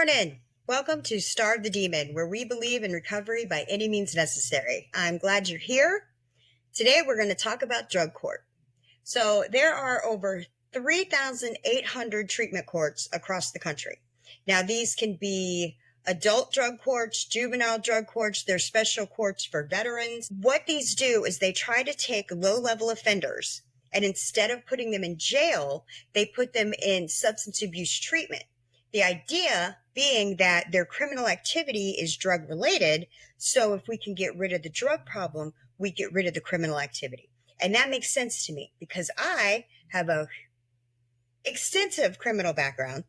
morning. Welcome to Starve the Demon, where we believe in recovery by any means necessary. I'm glad you're here. Today, we're going to talk about drug court. So there are over 3,800 treatment courts across the country. Now, these can be adult drug courts, juvenile drug courts, there's special courts for veterans. What these do is they try to take low-level offenders, and instead of putting them in jail, they put them in substance abuse treatment. The idea being that their criminal activity is drug related. So if we can get rid of the drug problem, we get rid of the criminal activity. And that makes sense to me because I have a extensive criminal background.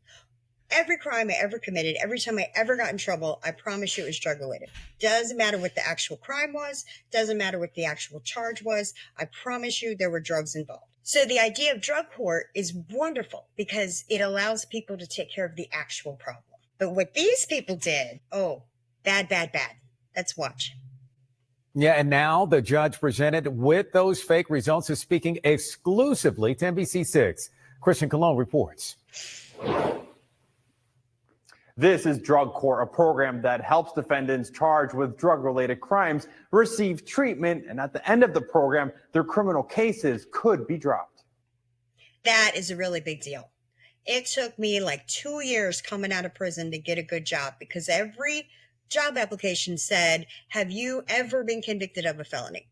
Every crime I ever committed, every time I ever got in trouble, I promise you it was drug related. Doesn't matter what the actual crime was. Doesn't matter what the actual charge was. I promise you there were drugs involved. So the idea of drug court is wonderful because it allows people to take care of the actual problem. But what these people did, bad. Let's watch. Yeah, and now the judge presented with those fake results is speaking exclusively to NBC6. Christian Colon reports. This is Drug Court, a program that helps defendants charged with drug-related crimes receive treatment, and at the end of the program, their criminal cases could be dropped. That is a really big deal. It took me like 2 years coming out of prison to get a good job because every job application said, have you ever been convicted of a felony?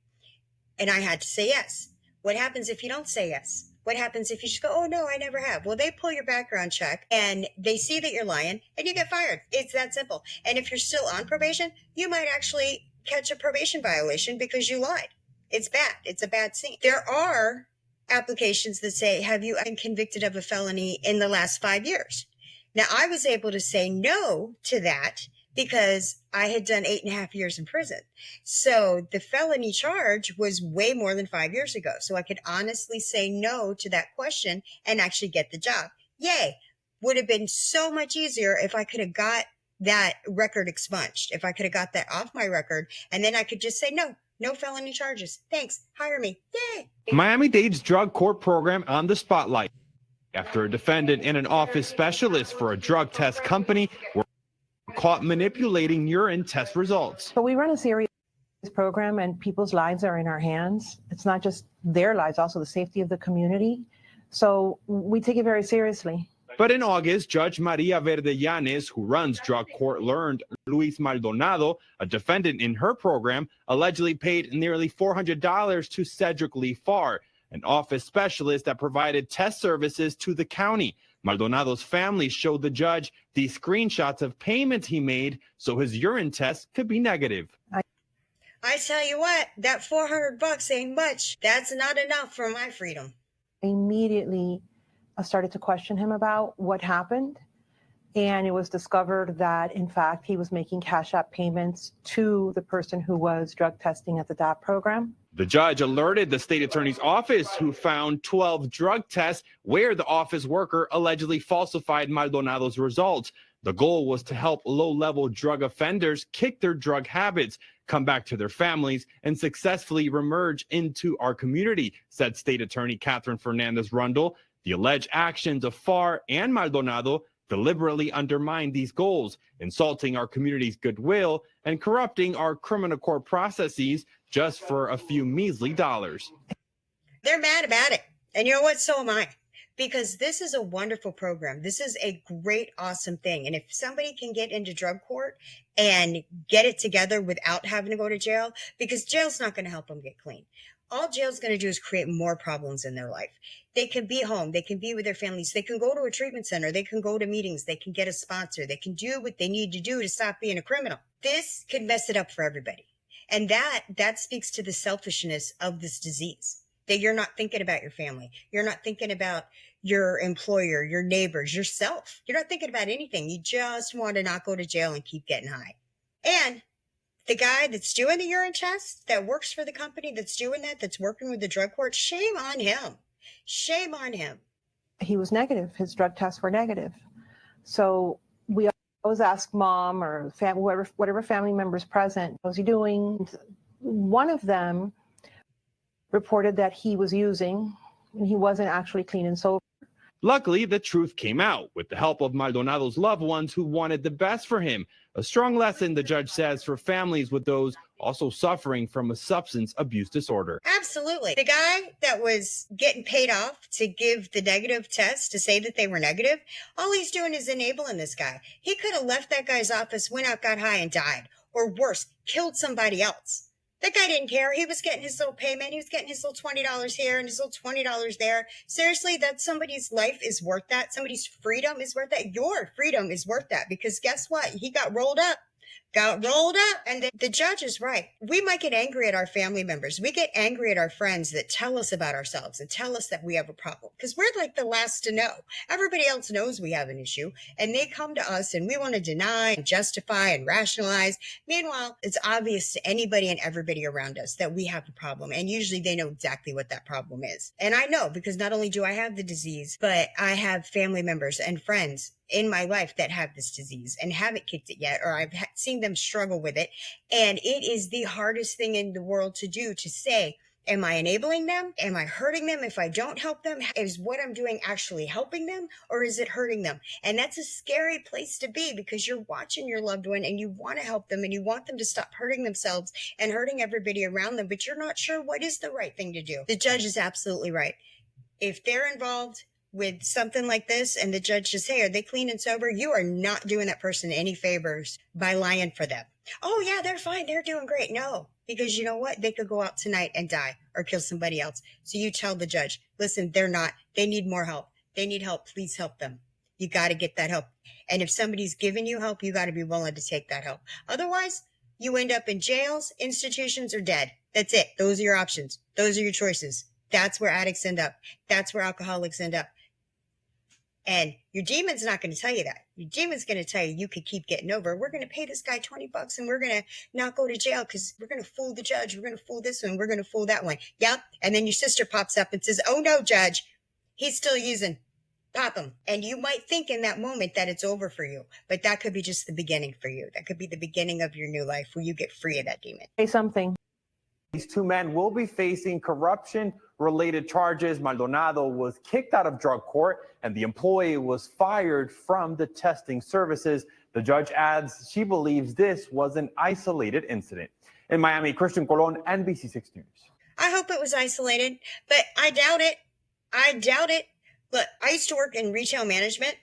And I had to say yes. What happens if you don't say yes? What happens if you just go, oh, no, I never have? Well, they pull your background check and they see that you're lying and you get fired. It's that simple. And if you're still on probation, you might actually catch a probation violation because you lied. It's bad. It's a bad scene. There are applications that say, have you been convicted of a felony in the last 5 years? Now, I was able to say no to that because I had done 8.5 years in prison. So the felony charge was way more than 5 years ago. So I could honestly say no to that question and actually get the job. Yay. Would have been so much easier if I could have got that record expunged, if I could have got that off my record, and then I could just say, no felony charges. Thanks. Hire me. Yay. Miami-Dade's drug court program on the spotlight after a defendant and an office specialist for a drug test company were caught manipulating urine test results. So we run a serious program and people's lives are in our hands. It's not just their lives, also the safety of the community. So we take it very seriously. But in August, Judge Maria Verdellanes, who runs drug court, learned Luis Maldonado, a defendant in her program, allegedly paid nearly $400 to Cedric Lee Farr, an office specialist that provided test services to the county. Maldonado's family showed the judge these screenshots of payments he made so his urine test could be negative. I tell you what, that $400 ain't much. That's not enough for my freedom. Immediately, I started to question him about what happened. And it was discovered that, in fact, he was making Cash App payments to the person who was drug testing at the DAP program. The judge alerted the state attorney's office, who found 12 drug tests where the office worker allegedly falsified Maldonado's results. The goal was to help low-level drug offenders kick their drug habits, come back to their families, and successfully reemerge into our community, said State Attorney Catherine Fernandez-Rundle. The alleged actions of Farr and Maldonado deliberately undermined these goals, insulting our community's goodwill and corrupting our criminal court processes just for a few measly dollars. They're mad about it. And you know what? So am I. Because this is a wonderful program. This is a great, awesome thing. And if somebody can get into drug court and get it together without having to go to jail, because jail's not going to help them get clean. All jail's going to do is create more problems in their life. They can be home. They can be with their families. They can go to a treatment center. They can go to meetings. They can get a sponsor. They can do what they need to do to stop being a criminal. This could mess it up for everybody. And that speaks to the selfishness of this disease, that you're not thinking about your family. You're not thinking about your employer, your neighbors, yourself. You're not thinking about anything. You just want to not go to jail and keep getting high. And the guy that's doing the urine test, that works for the company that's doing that, that's working with the drug court, shame on him. Shame on him. He was negative. His drug tests were negative. So we always ask mom or whatever family member's present, how's he doing? One of them reported that he was using and he wasn't actually clean and sober. Luckily, the truth came out with the help of Maldonado's loved ones who wanted the best for him. A strong lesson, the judge says, for families with those also suffering from a substance abuse disorder. Absolutely. The guy that was getting paid off to give the negative test to say that they were negative, all he's doing is enabling this guy. He could have left that guy's office, went out, got high, and died. Or worse, killed somebody else. That guy didn't care. He was getting his little payment. He was getting his little $20 here and his little $20 there. Seriously, that somebody's life is worth that. Somebody's freedom is worth that. Your freedom is worth that, because guess what? He got rolled up. And the judge is right. We might get angry at our family members. We get angry at our friends that tell us about ourselves and tell us that we have a problem, because we're like the last to know. Everybody else knows we have an issue, and they come to us and we want to deny and justify and rationalize. Meanwhile, it's obvious to anybody and everybody around us that we have a problem, and usually they know exactly what that problem is. And I know, because not only do I have the disease, but I have family members and friends in my life that have this disease and haven't kicked it yet, or I've seen them struggle with it. And it is the hardest thing in the world to do, to say, am I enabling them? Am I hurting them if I don't help them? Is what I'm doing actually helping them, or is it hurting them? And that's a scary place to be, because you're watching your loved one and you want to help them and you want them to stop hurting themselves and hurting everybody around them, but you're not sure what is the right thing to do. The judge is absolutely right. If they're involved with something like this and the judge says, hey, are they clean and sober? You are not doing that person any favors by lying for them. Oh yeah, they're fine. They're doing great. No, because you know what? They could go out tonight and die or kill somebody else. So you tell the judge, listen, they're not. They need more help. They need help. Please help them. You got to get that help. And if somebody's giving you help, you got to be willing to take that help. Otherwise, you end up in jails, institutions, or dead. That's it. Those are your options. Those are your choices. That's where addicts end up. That's where alcoholics end up. And your demon's not going to tell you that. Your demon's going to tell you could keep getting over. We're going to pay this guy $20 and we're going to not go to jail because we're going to fool the judge. We're going to fool this one. We're going to fool that one. Yep. And then your sister pops up and says, oh no, judge, he's still using. Pop him. And you might think in that moment that it's over for you, but that could be just the beginning for you. That could be the beginning of your new life where you get free of that demon. Say something. These two men will be facing corruption-related charges. Maldonado was kicked out of drug court, and the employee was fired from the testing services. The judge adds she believes this was an isolated incident. In Miami, Christian Colon, NBC6 News. I hope it was isolated, but I doubt it. Look, I used to work in retail management.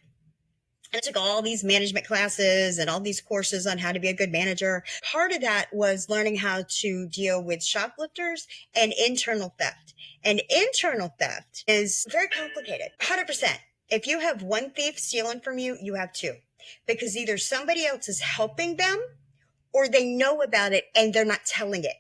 I took all these management classes and all these courses on how to be a good manager. Part of that was learning how to deal with shoplifters and internal theft. And internal theft is very complicated. 100%. If you have one thief stealing from you, you have two. Because either somebody else is helping them or they know about it and they're not telling it.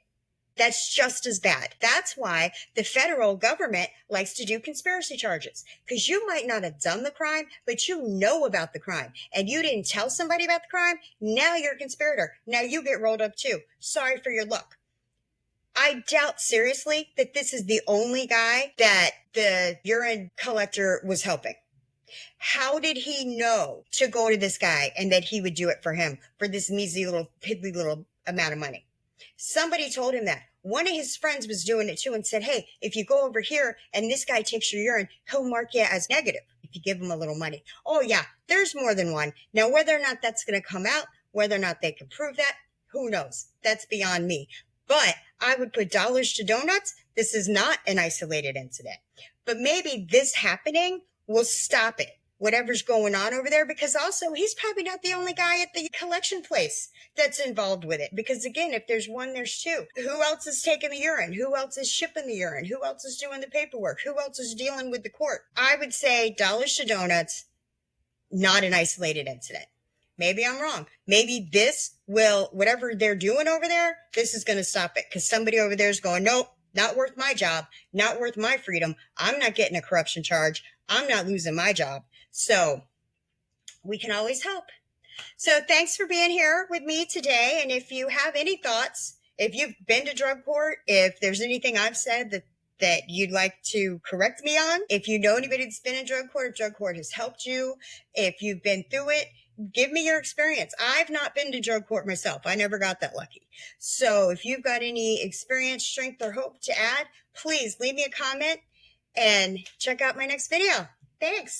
That's just as bad. That's why the federal government likes to do conspiracy charges, because you might not have done the crime, but you know about the crime and you didn't tell somebody about the crime. Now you're a conspirator. Now you get rolled up too. Sorry for your luck. I doubt seriously that this is the only guy that the urine collector was helping. How did he know to go to this guy and that he would do it for him for this measly little piddly little amount of money? Somebody told him that. One of his friends was doing it too and said, hey, if you go over here and this guy takes your urine, he'll mark you as negative if you give him a little money. Oh yeah, there's more than one. Now, whether or not that's going to come out, whether or not they can prove that, who knows? That's beyond me. But I would put dollars to donuts. This is not an isolated incident. But maybe this happening will stop it, whatever's going on over there, because also he's probably not the only guy at the collection place that's involved with it. Because again, if there's one, there's two. Who else is taking the urine? Who else is shipping the urine? Who else is doing the paperwork? Who else is dealing with the court? I would say dollars to donuts, not an isolated incident. Maybe I'm wrong. Maybe this will, whatever they're doing over there, this is going to stop it. Because somebody over there is going, nope, not worth my job, not worth my freedom. I'm not getting a corruption charge. I'm not losing my job. So we can always help. So thanks for being here with me today. And if you have any thoughts, if you've been to drug court, if there's anything I've said that you'd like to correct me on, if you know anybody that's been in drug court, if drug court has helped you, if you've been through it, give me your experience. I've not been to drug court myself. I never got that lucky. So if you've got any experience, strength, or hope to add, please leave me a comment and check out my next video. Thanks.